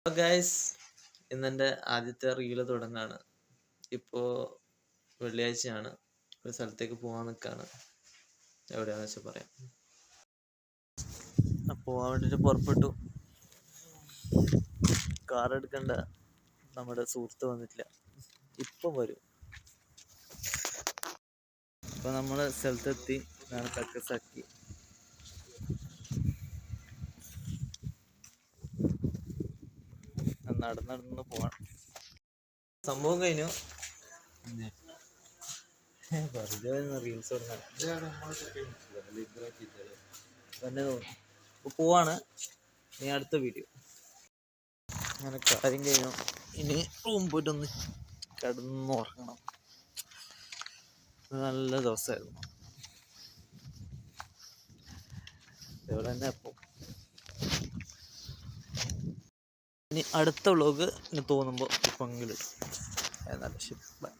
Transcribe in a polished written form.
Guys, ഇന്നെൻ്റെ ആദ്യത്തെ reel തുടങ്ങാണ്. ഇപ്പോൾ വെള്ളിയാഴ്ചയാണ്. ഒരു സ്ഥലത്തേക്ക് പോകാൻ നിൽക്കുകയാണ്. എവിടെയാണെന്ന് വെച്ചാൽ പറയാം. പോകാൻ വേണ്ടിയിട്ട് പുറപ്പെട്ടു. കാർ എടുക്കണ്ട നമ്മുടെ സുഹൃത്ത് വന്നിട്ടില്ല, ഇപ്പം വരും. ഇപ്പം നമ്മൾ സ്ഥലത്തെത്തി. ഞാൻ കക്കസാക്കി. നടന്ന് പോവാണ്. സംഭവം കഴിഞ്ഞു. വെറുതെ റീൽസ് തന്നെ തോന്നുന്നു. പോവാണ്. ഇനി അടുത്ത വീഡിയോ. അങ്ങനെ കാര്യം കഴിഞ്ഞു. ഇനി റൂം പോയിട്ടൊന്ന് കിടന്നുറങ്ങണം. നല്ല ദിവസമായിരുന്നു. ഇവിടെ തന്നെ അപ്പോൾ ഇനി അടുത്ത വ്ളോഗ് തോന്നുമ്പോൾ പങ്കിടും. എന്നാലും ശരി, ബൈ.